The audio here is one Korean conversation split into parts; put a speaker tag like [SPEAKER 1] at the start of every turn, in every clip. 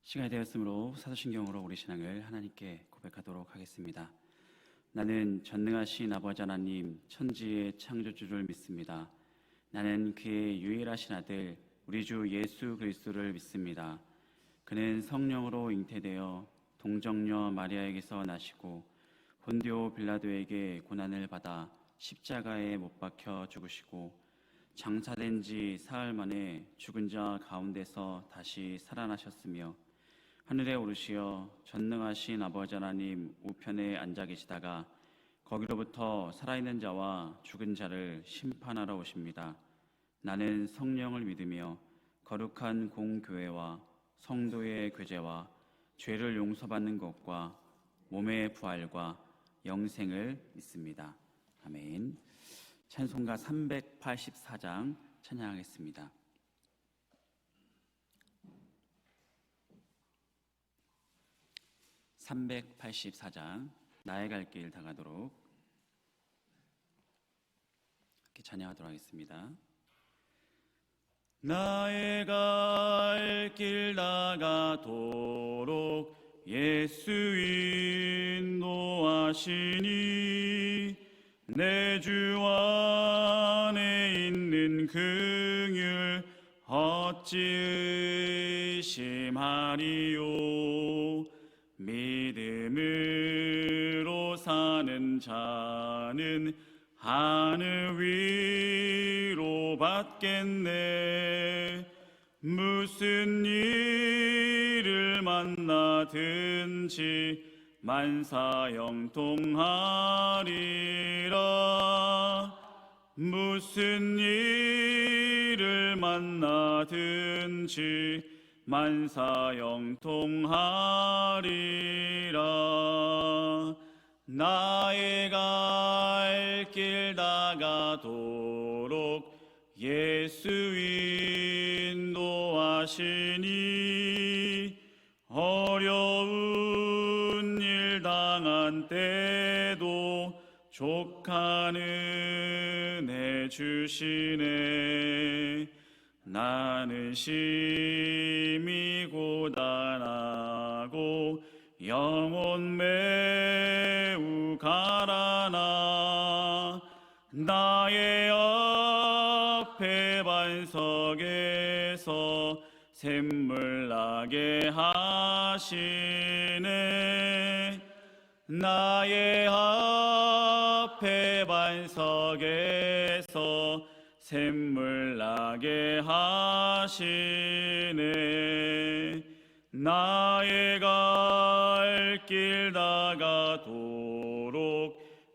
[SPEAKER 1] 시간이 되었으므로 사도신경으로 우리 신앙을 하나님께 고백하도록 하겠습니다. 나는 전능하신 아버지 하나님 천지의 창조주를 믿습니다. 나는 그의 유일하신 아들 우리 주 예수 그리스도를 믿습니다. 그는 성령으로 잉태되어 동정녀 마리아에게서 나시고 본디오 빌라도에게 고난을 받아 십자가에 못 박혀 죽으시고 장사된 지 사흘 만에 죽은 자 가운데서 다시 살아나셨으며 하늘에 오르시어 전능하신 아버지 하나님 우편에 앉아 계시다가 거기로부터 살아있는 자와 죽은 자를 심판하러 오십니다. 나는 성령을 믿으며 거룩한 공교회와 성도의 교제와 죄를 용서받는 것과 몸의 부활과 영생을 믿습니다. 아멘. 찬송가 384장 찬양하겠습니다. 384장 나의 갈 길 다가도록 이렇게 찬양하도록 하겠습니다. 나의 갈 길 다가도록 예수 인도하시니 내 주 안에 있는 긍휼 어찌 의심하리요. 믿음으로 사는 자는 하늘 위로 받겠네. 무슨 일을 만나든지 만사형통하리라. 무슨 일을 만나든지 만사형통하리라. 나의 갈 길 다가도록 예수 인도하시니 어려운 일 당한 때도 족한 은혜 주시네. 나는 심히 고단하고 영혼 매우 가라나 나의 앞에 반석에서 샘물 나게 하시네. 나의 앞에 반석에서 샘물 나게 하시네. 나의 갈 길 다가도록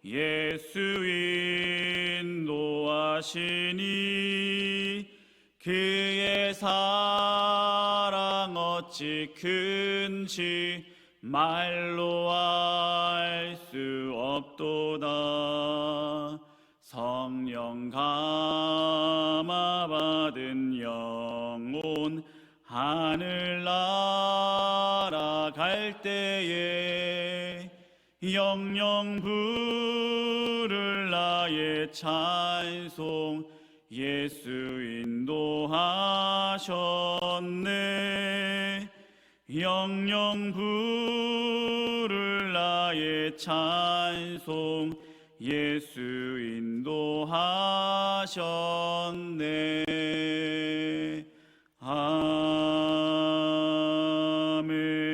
[SPEAKER 1] 예수 인도하시니 그의 사랑 어찌 큰지 말로 알 수 없도다. 성령 감화 받은 영혼 하늘 날아갈 때에 영영 부를 나의 찬송 예수 인도하셨네. 영영 부를 나의 찬송 예수 인도하셨네.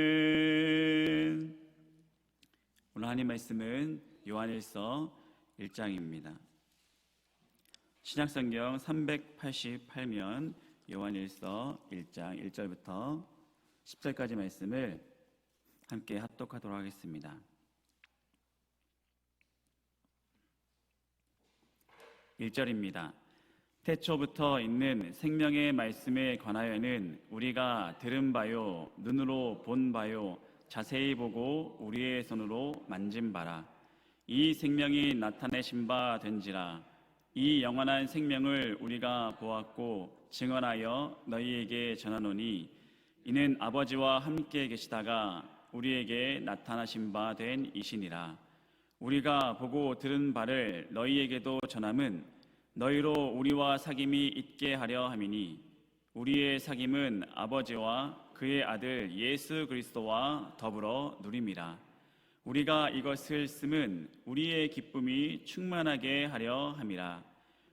[SPEAKER 1] 아멘. 오늘 하나님 말씀은 요한일서 1장입니다. 신약성경 388면 요한일서 1장 1절부터 10절까지 말씀을 함께 합독하도록 하겠습니다. 1절입니다. 태초부터 있는 생명의 말씀에 관하여는 우리가 들은 바요 눈으로 본 바요 자세히 보고 우리의 손으로 만진 바라. 이 생명이 나타내신 바 된지라. 이 영원한 생명을 우리가 보았고 증언하여 너희에게 전하노니 이는 아버지와 함께 계시다가 우리에게 나타나신 바 된 이시니라. 우리가 보고 들은 바를 너희에게도 전함은 너희로 우리와 사귐이 있게 하려 함이니 우리의 사귐은 아버지와 그의 아들 예수 그리스도와 더불어 누림이라. 우리가 이것을 쓰면 우리의 기쁨이 충만하게 하려 함이라.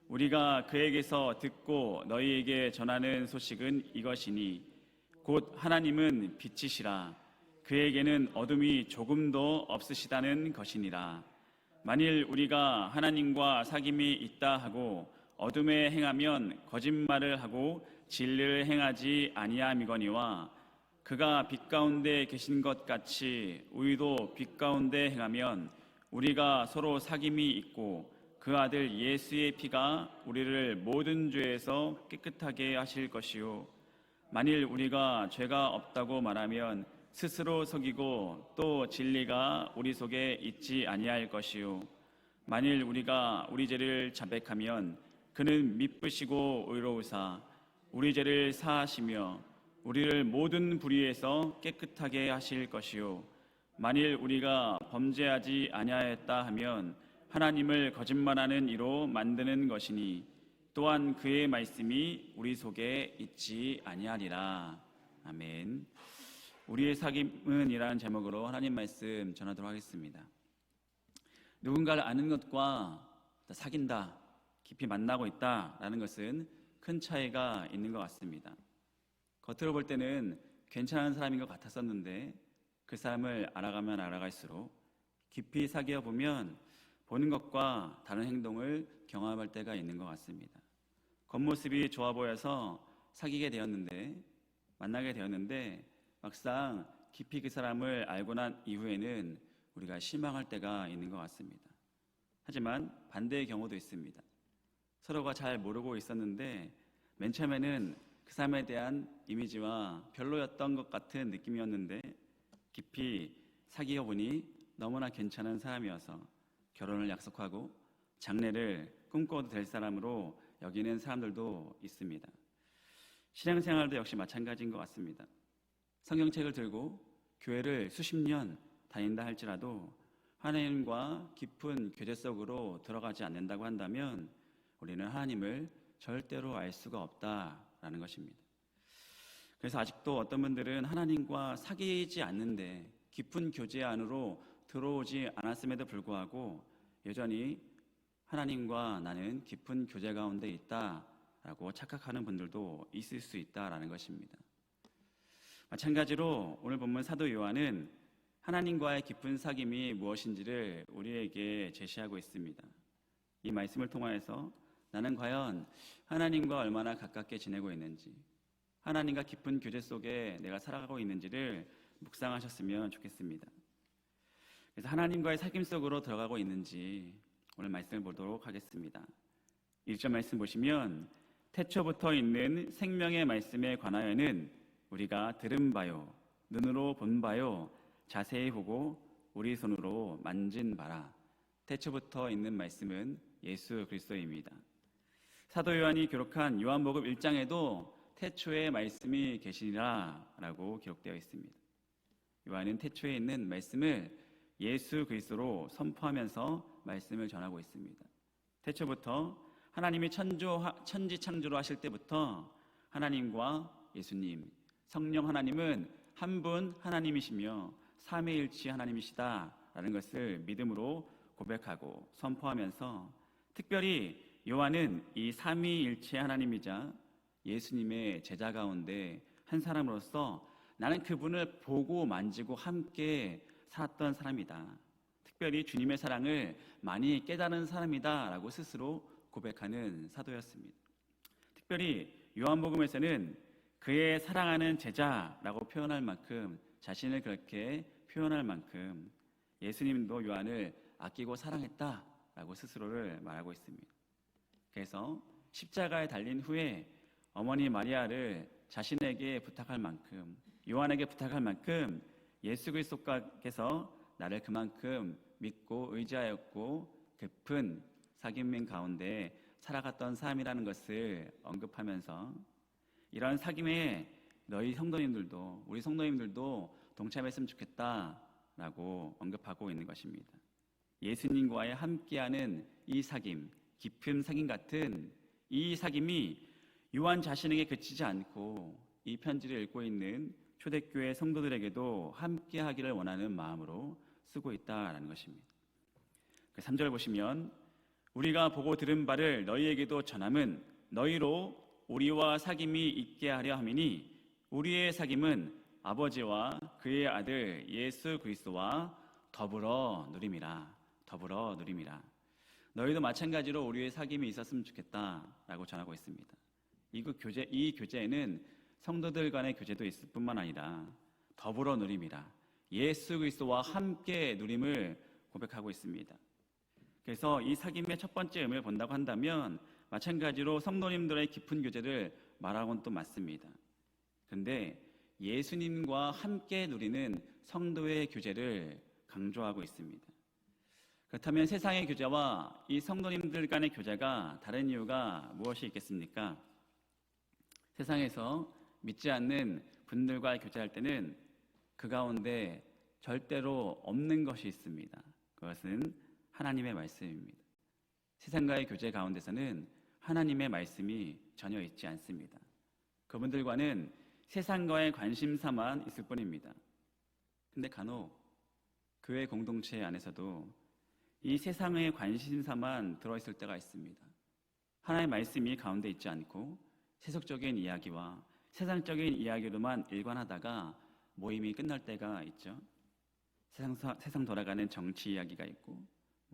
[SPEAKER 1] 우리가 그에게서 듣고 너희에게 전하는 소식은 이것이니 곧 하나님은 빛이시라. 그에게는 어둠이 조금도 없으시다는 것이니라. 만일 우리가 하나님과 사귐이 있다 하고 어둠에 행하면 거짓말을 하고 진리를 행하지 아니함이거니와 그가 빛 가운데 계신 것 같이 우리도 빛 가운데 행하면 우리가 서로 사귐이 있고 그 아들 예수의 피가 우리를 모든 죄에서 깨끗하게 하실 것이요 만일 우리가 죄가 없다고 말하면 스스로 속이고 또 진리가 우리 속에 있지 아니할 것이요 만일 우리가 우리 죄를 자백하면 그는 미쁘시고 의로우사 우리 죄를 사하시며 우리를 모든 불의에서 깨끗하게 하실 것이요 만일 우리가 범죄하지 아니하였다 하면 하나님을 거짓말하는 이로 만드는 것이니 또한 그의 말씀이 우리 속에 있지 아니하리라. 아멘. 우리의 사귐은 이라는 제목으로 하나님 말씀 전하도록 하겠습니다. 누군가를 아는 것과 사귄다, 깊이 만나고 있다라는 것은 큰 차이가 있는 것 같습니다. 겉으로 볼 때는 괜찮은 사람인 것 같았었는데 그 사람을 알아가면 알아갈수록 깊이 사귀어 보면 보는 것과 다른 행동을 경험할 때가 있는 것 같습니다. 겉모습이 좋아 보여서 사귀게 되었는데 만나게 되었는데 막상 깊이 그 사람을 알고 난 이후에는 우리가 실망할 때가 있는 것 같습니다. 하지만 반대의 경우도 있습니다. 서로가 잘 모르고 있었는데 맨 처음에는 그 사람에 대한 이미지와 별로였던 것 같은 느낌이었는데 깊이 사귀어 보니 너무나 괜찮은 사람이어서 결혼을 약속하고 장래를 꿈꿔도 될 사람으로 여기는 사람들도 있습니다. 신앙생활도 역시 마찬가지인 것 같습니다. 성경책을 들고 교회를 수십 년 다닌다 할지라도 하나님과 깊은 교제 속으로 들어가지 않는다고 한다면 우리는 하나님을 절대로 알 수가 없다라는 것입니다. 그래서 아직도 어떤 분들은 하나님과 사귀지 않는데 깊은 교제 안으로 들어오지 않았음에도 불구하고 여전히 하나님과 나는 깊은 교제 가운데 있다라고 착각하는 분들도 있을 수 있다라는 것입니다. 마찬가지로 오늘 본문 사도 요한은 하나님과의 깊은 사귐이 무엇인지를 우리에게 제시하고 있습니다. 이 말씀을 통하여서 나는 과연 하나님과 얼마나 가깝게 지내고 있는지, 하나님과 깊은 교제 속에 내가 살아가고 있는지를 묵상하셨으면 좋겠습니다. 그래서 하나님과의 사귐 속으로 들어가고 있는지 오늘 말씀을 보도록 하겠습니다. 1절 말씀 보시면 태초부터 있는 생명의 말씀에 관하여는 우리가 들은 바요, 눈으로 본 바요, 자세히 보고 우리 손으로 만진 바라. 태초부터 있는 말씀은 예수 그리스도입니다. 사도 요한이 기록한 요한복음 1장에도 태초에 말씀이 계시니라 라고 기록되어 있습니다. 요한은 태초에 있는 말씀을 예수 그리스도로 선포하면서 말씀을 전하고 있습니다. 태초부터 하나님이 천지 창조를 하실 때부터 하나님과 예수님, 성령 하나님은 한 분 하나님이시며 삼위일체 하나님이시다라는 것을 믿음으로 고백하고 선포하면서 특별히 요한은 이 삼위일체 하나님이자 예수님의 제자 가운데 한 사람으로서 나는 그분을 보고 만지고 함께 살았던 사람이다. 특별히 주님의 사랑을 많이 깨달은 사람이다 라고 스스로 고백하는 사도였습니다. 특별히 요한복음에서는 그의 사랑하는 제자라고 표현할 만큼 자신을 그렇게 표현할 만큼 예수님도 요한을 아끼고 사랑했다라고 스스로를 말하고 있습니다. 그래서 십자가에 달린 후에 어머니 마리아를 자신에게 부탁할 만큼 요한에게 부탁할 만큼 예수 그리스도께서 나를 그만큼 믿고 의지하였고 깊은 사귐인 가운데 살아갔던 사람이라는 것을 언급하면서 이런 사귐에 너희 성도님들도 우리 성도님들도 동참했으면 좋겠다라고 언급하고 있는 것입니다. 예수님과의 함께하는 이 사귐, 깊은 사귐 같은 이 사귐이 요한 자신에게 그치지 않고 이 편지를 읽고 있는 초대교회 성도들에게도 함께 하기를 원하는 마음으로 쓰고 있다라는 것입니다. 3절 보시면 우리가 보고 들은 바를 너희에게도 전함은 너희로 우리와 사귐이 있게 하려 함이니 우리의 사귐은 아버지와 그의 아들 예수 그리스도와 더불어 누림이라. 더불어 누림이라. 너희도 마찬가지로 우리의 사귐이 있었으면 좋겠다라고 전하고 있습니다. 이 교제에는 성도들 간의 교제도 있을 뿐만 아니라 더불어 누림이라. 예수 그리스도와 함께 누림을 고백하고 있습니다. 그래서 이 사귐의 첫 번째 의미를 본다고 한다면 마찬가지로 성도님들의 깊은 교제를 말하고는 또 맞습니다. 그런데 예수님과 함께 누리는 성도의 교제를 강조하고 있습니다. 그렇다면 세상의 교제와 이 성도님들 간의 교제가 다른 이유가 무엇이 있겠습니까? 세상에서 믿지 않는 분들과 교제할 때는 그 가운데 절대로 없는 것이 있습니다. 그것은 하나님의 말씀입니다. 세상과의 교제 가운데서는 하나님의 말씀이 전혀 있지 않습니다. 그분들과는 세상과의 관심사만 있을 뿐입니다. 근데 간혹 교회 공동체 안에서도 이 세상의 관심사만 들어있을 때가 있습니다. 하나님의 말씀이 가운데 있지 않고 세속적인 이야기와 세상적인 이야기로만 일관하다가 모임이 끝날 때가 있죠. 세상 돌아가는 정치 이야기가 있고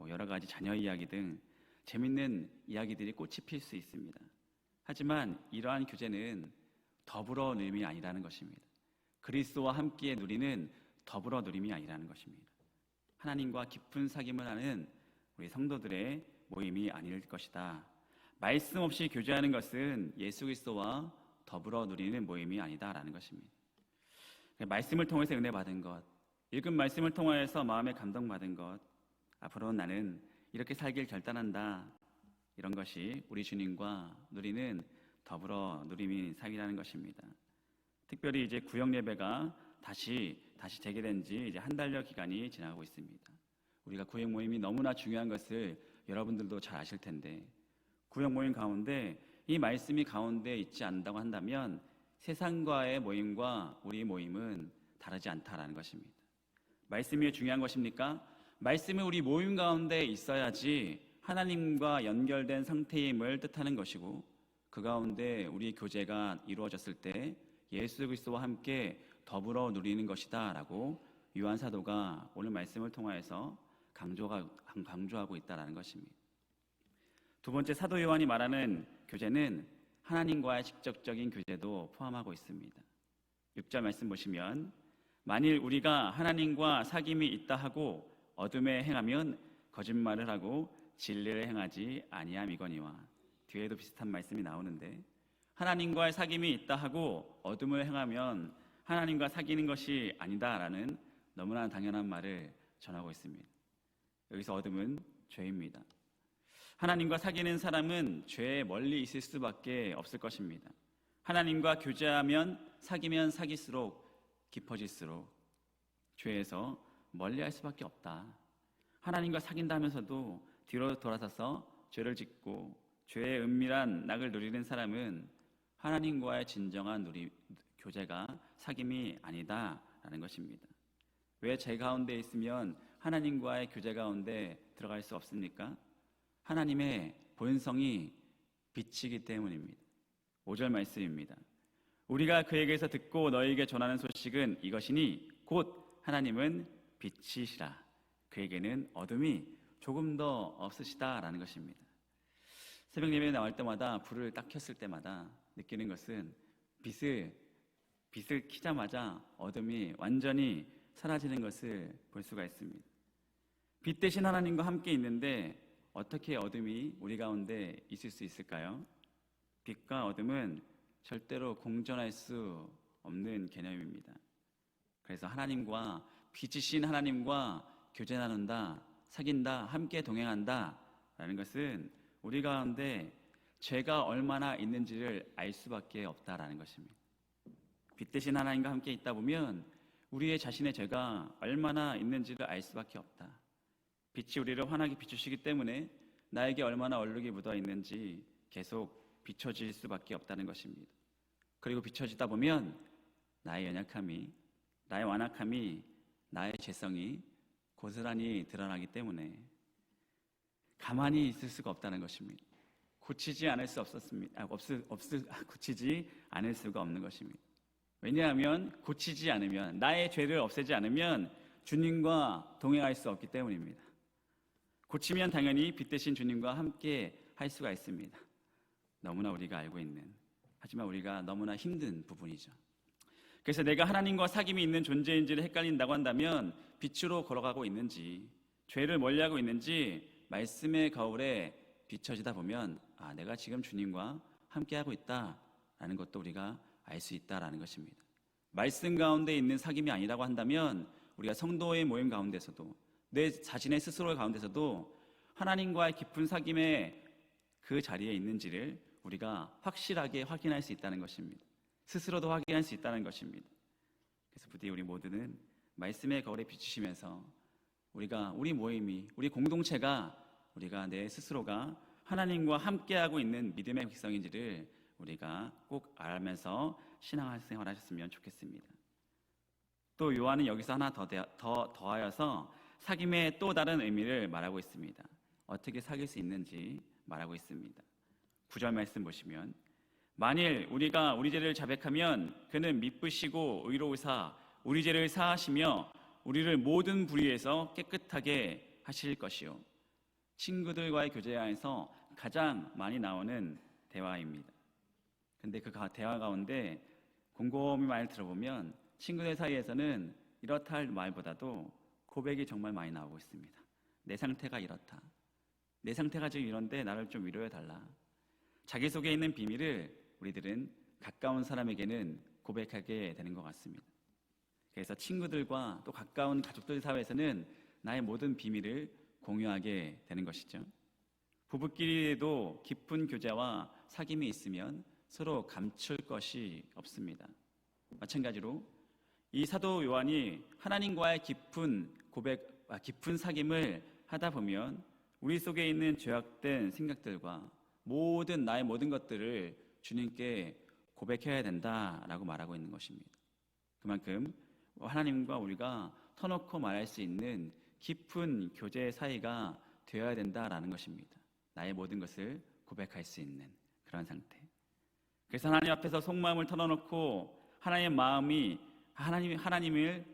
[SPEAKER 1] 여러 가지 자녀 이야기 등 재밌는 이야기들이 꽃이 필 수 있습니다. 하지만 이러한 교제는 더불어 누림이 아니라는 것입니다. 그리스도와 함께 누리는 더불어 누림이 아니라는 것입니다. 하나님과 깊은 사귐을 하는 우리 성도들의 모임이 아닐 것이다. 말씀 없이 교제하는 것은 예수 그리스도와 더불어 누리는 모임이 아니다라는 것입니다. 말씀을 통해서 은혜 받은 것, 읽은 말씀을 통하여서 마음에 감동받은 것, 앞으로 나는 이렇게 살길 결단한다. 이런 것이 우리 주님과 누리는 더불어 누림인 사귐이라는 것입니다. 특별히 이제 구역 예배가 다시 재개된 지 이제 한 달여 기간이 지나고 있습니다. 우리가 구역 모임이 너무나 중요한 것을 여러분들도 잘 아실 텐데 구역 모임 가운데 이 말씀이 가운데 있지 않는다고 한다면 세상과의 모임과 우리 모임은 다르지 않다라는 것입니다. 말씀이 왜 중요한 것입니까? 말씀이 우리 모임 가운데 있어야지 하나님과 연결된 상태임을 뜻하는 것이고 그 가운데 우리 교제가 이루어졌을 때 예수 그리스도와 함께 더불어 누리는 것이다 라고 요한 사도가 오늘 말씀을 통하여서 강조하고 있다는 것입니다. 두 번째, 사도 요한이 말하는 교제는 하나님과의 직접적인 교제도 포함하고 있습니다. 6절 말씀 보시면 만일 우리가 하나님과 사귐이 있다 하고 어둠에 행하면 거짓말을 하고 진리를 행하지 아니함이거니와. 뒤에도 비슷한 말씀이 나오는데 하나님과의 사귐이 있다 하고 어둠을 행하면 하나님과 사귀는 것이 아니다라는 너무나 당연한 말을 전하고 있습니다. 여기서 어둠은 죄입니다. 하나님과 사귀는 사람은 죄에 멀리 있을 수밖에 없을 것입니다. 하나님과 교제하면 사귀면 사귈수록 깊어질수록 죄에서 멀리할 수밖에 없다. 하나님과 사귄다 하면서도 뒤로 돌아서서 죄를 짓고 죄의 은밀한 낙을 누리는 사람은 하나님과의 진정한 교제가 사귐이 아니다라는 것입니다. 왜 죄 가운데 있으면 하나님과의 교제 가운데 들어갈 수 없습니까? 하나님의 본성이 빛이기 때문입니다. 5절 말씀입니다. 우리가 그에게서 듣고 너희에게 전하는 소식은 이것이니 곧 하나님은 빛이시라. 그에게는 어둠이 조금 더 없으시다라는 것입니다. 새벽 예배에 나올 때마다 불을 딱 켰을 때마다 느끼는 것은 빛을 켜자마자 어둠이 완전히 사라지는 것을 볼 수가 있습니다. 빛 대신 하나님과 함께 있는데 어떻게 어둠이 우리 가운데 있을 수 있을까요? 빛과 어둠은 절대로 공존할 수 없는 개념입니다. 그래서 하나님과 빛이신 하나님과 교제 나눈다, 사귄다, 함께 동행한다 라는 것은 우리 가운데 죄가 얼마나 있는지를 알 수밖에 없다라는 것입니다. 빛 대신 하나님과 함께 있다 보면 우리의 자신의 죄가 얼마나 있는지를 알 수밖에 없다. 빛이 우리를 환하게 비추시기 때문에 나에게 얼마나 얼룩이 묻어 있는지 계속 비춰질 수밖에 없다는 것입니다. 그리고 비춰지다 보면 나의 연약함이, 나의 완악함이, 나의 죄성이 고스란히 드러나기 때문에 가만히 있을 수가 없다는 것입니다. 고치지 않을 수 없었습니다. 고치지 않을 수가 없는 것입니다. 왜냐하면 고치지 않으면, 나의 죄를 없애지 않으면 주님과 동행할 수 없기 때문입니다. 고치면 당연히 빛 대신 주님과 함께 할 수가 있습니다. 너무나 우리가 알고 있는, 하지만 우리가 너무나 힘든 부분이죠. 그래서 내가 하나님과 사귐이 있는 존재인지를 헷갈린다고 한다면 빛으로 걸어가고 있는지, 죄를 멀리하고 있는지 말씀의 거울에 비춰지다 보면 내가 지금 주님과 함께하고 있다라는 것도 우리가 알 수 있다라는 것입니다. 말씀 가운데 있는 사귐이 아니라고 한다면 우리가 성도의 모임 가운데서도, 내 자신의 스스로 가운데서도 하나님과의 깊은 사귐의 그 자리에 있는지를 우리가 확실하게 확인할 수 있다는 것입니다. 스스로도 확인할 수 있다는 것입니다. 그래서 부디 우리 모두는 말씀의 거울에 비추시면서 우리 모임이, 우리 공동체가, 우리가 내 스스로가 하나님과 함께하고 있는 믿음의 백성인지를 우리가 꼭 알면서 신앙생활 하셨으면 좋겠습니다. 또 요한은 여기서 하나 더 더하여서 사귐의 또 다른 의미를 말하고 있습니다. 어떻게 사귈 수 있는지 말하고 있습니다. 9절 말씀 보시면, 만일 우리가 우리 죄를 자백하면 그는 미쁘시고 의로우사 우리 죄를 사하시며 우리를 모든 불의에서 깨끗하게 하실 것이요. 친구들과의 교제 안에서 가장 많이 나오는 대화입니다. 근데 그 대화 가운데 곰곰이 말 들어보면 친구들 사이에서는 이렇다 할 말보다도 고백이 정말 많이 나오고 있습니다. 내 상태가 이렇다, 내 상태가 지금 이런데 나를 좀 위로해달라. 자기 속에 있는 비밀을 우리들은 가까운 사람에게는 고백하게 되는 것 같습니다. 그래서 친구들과 또 가까운 가족들 사이에서는 나의 모든 비밀을 공유하게 되는 것이죠. 부부끼리도 깊은 교제와 사귐이 있으면 서로 감출 것이 없습니다. 마찬가지로 이 사도 요한이 하나님과의 깊은 사귐을 하다 보면 우리 속에 있는 죄악된 생각들과 나의 모든 것들을 주님께 고백해야 된다라고 말하고 있는 것입니다. 그만큼 하나님과 우리가 터놓고 말할 수 있는 깊은 교제 사이가 되어야 된다라는 것입니다. 나의 모든 것을 고백할 수 있는 그런 상태. 그래서 하나님 앞에서 속마음을 털어놓고 하나님을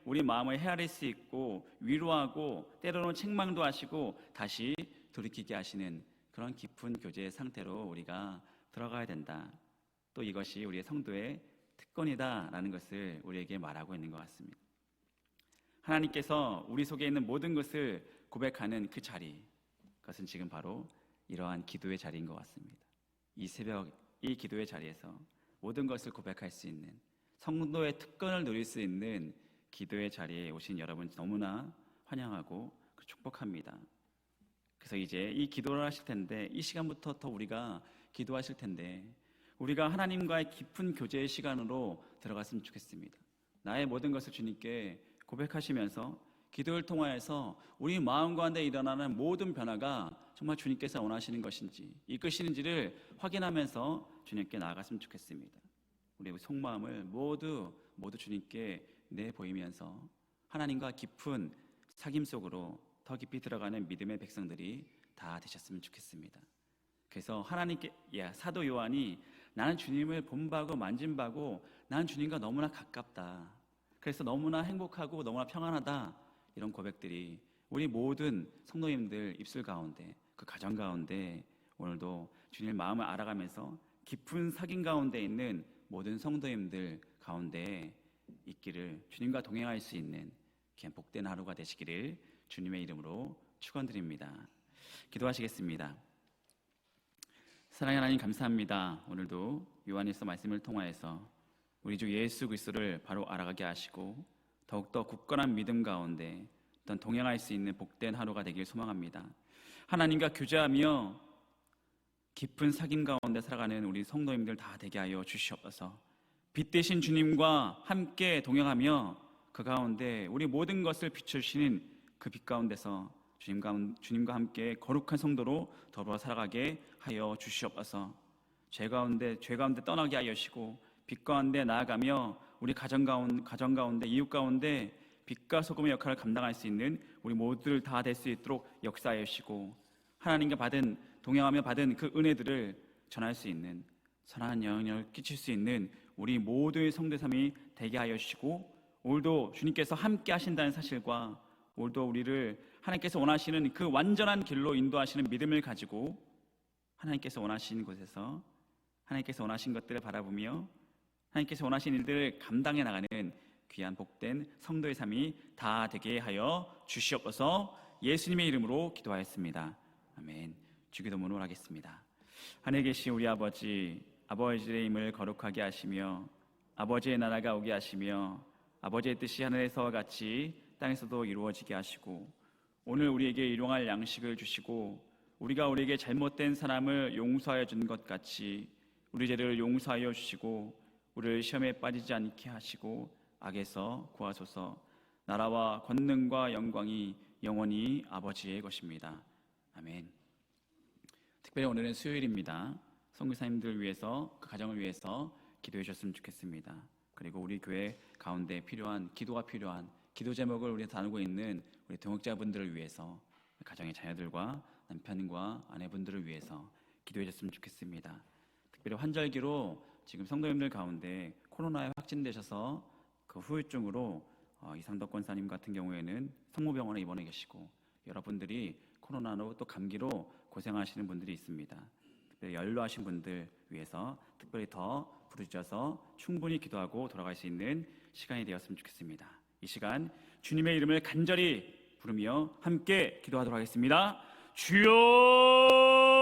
[SPEAKER 1] 우리 마음을 헤아릴 수 있고 위로하고 때로는 책망도 하시고 다시 돌이키게 하시는 그런 깊은 교제의 상태로 우리가 들어가야 된다. 또 이것이 우리의 성도의 특권이다라는 것을 우리에게 말하고 있는 것 같습니다. 하나님께서 우리 속에 있는 모든 것을 고백하는 그 자리, 그것은 지금 바로 이러한 기도의 자리인 것 같습니다. 이 새벽 이 기도의 자리에서 모든 것을 고백할 수 있는, 성도의 특권을 누릴 수 있는 기도의 자리에 오신 여러분 너무나 환영하고 축복합니다. 그래서 이제 이 기도를 하실 텐데, 이 시간부터 더 우리가 기도하실 텐데 우리가 하나님과의 깊은 교제의 시간으로 들어갔으면 좋겠습니다. 나의 모든 것을 주님께 고백하시면서 기도를 통하여서 우리 마음 가운데 일어나는 모든 변화가 정말 주님께서 원하시는 것인지 이끄시는지를 확인하면서 주님께 나아갔으면 좋겠습니다. 우리의 속마음을 모두 주님께 내보이면서 하나님과 깊은 사귐 속으로 더 깊이 들어가는 믿음의 백성들이 다 되셨으면 좋겠습니다. 그래서 사도 요한이 나는 주님을 본바고 만진바고 나는 주님과 너무나 가깝다, 그래서 너무나 행복하고 너무나 평안하다, 이런 고백들이 우리 모든 성도님들 입술 가운데, 그 가정 가운데 오늘도 주님의 마음을 알아가면서 깊은 사귐 가운데 있는 모든 성도님들 가운데 있기를, 주님과 동행할 수 있는 귀한 복된 하루가 되시기를 주님의 이름으로 축원드립니다. 기도하시겠습니다. 사랑하는 하나님, 감사합니다. 오늘도 요한일서 말씀을 통하여서 우리 주 예수 그리스도를 바로 알아가게 하시고 더욱더 굳건한 믿음 가운데 어떤 동행할 수 있는 복된 하루가 되길 소망합니다. 하나님과 교제하며 깊은 사귐 가운데 살아가는 우리 성도님들 다 되게 하여 주시옵소서. 빛 대신 주님과 함께 동행하며 그 가운데 우리 모든 것을 비추시는 그 빛 가운데서 주님과 함께 거룩한 성도로 더불어 살아가게 하여 주시옵소서. 죄 가운데 떠나게 하여 주시고 빛 가운데 나아가며 우리 가정 가운데 이웃 가운데 빛과 소금의 역할을 감당할 수 있는 우리 모두들 다 될 수 있도록 역사하여 주시고 하나님께 동행하며 받은 그 은혜들을 전할 수 있는 선한 영향을 끼칠 수 있는 우리 모두의 성도의 삶이 되게 하여 주시고 오늘도 주님께서 함께 하신다는 사실과 오늘도 우리를 하나님께서 원하시는 그 완전한 길로 인도하시는 믿음을 가지고 하나님께서 원하시는 곳에서 하나님께서 원하신 것들을 바라보며 하나님께서 원하신 일들을 감당해 나가는 귀한 복된 성도의 삶이 다 되게 하여 주시옵소서. 예수님의 이름으로 기도하였습니다. 아멘. 주기도문을 하겠습니다. 하늘에 계신 우리 아버지의 이름을 거룩하게 하시며 아버지의 나라가 오게 하시며 아버지의 뜻이 하늘에서와 같이 땅에서도 이루어지게 하시고 오늘 우리에게 일용할 양식을 주시고 우리가 우리에게 잘못된 사람을 용서하여 준 것 같이 우리 죄를 용서하여 주시고 우리를 시험에 빠지지 않게 하시고 악에서 구하소서. 나라와 권능과 영광이 영원히 아버지의 것입니다. 아멘. 특별히 오늘은 수요일입니다. 선교사님들 위해서 그 가정을 위해서 기도해 주셨으면 좋겠습니다. 그리고 우리 교회 가운데 기도가 필요한 기도 제목을 우리 나누고 있는 우리 동역자분들을 위해서 가정의 자녀들과 남편과 아내분들을 위해서 기도해 줬으면 좋겠습니다. 특별히 환절기로 지금 성도님들 가운데 코로나에 확진되셔서 그 후유증으로 이상덕 권사님 같은 경우에는 성모병원에 입원해 계시고 여러분들이 코로나로 또 감기로 고생하시는 분들이 있습니다. 특별히 연로하신 분들 위해서 특별히 더 부르짖어서 충분히 기도하고 돌아갈 수 있는 시간이 되었으면 좋겠습니다. 이 시간 주님의 이름을 간절히 부르며 함께 기도하도록 하겠습니다. 주여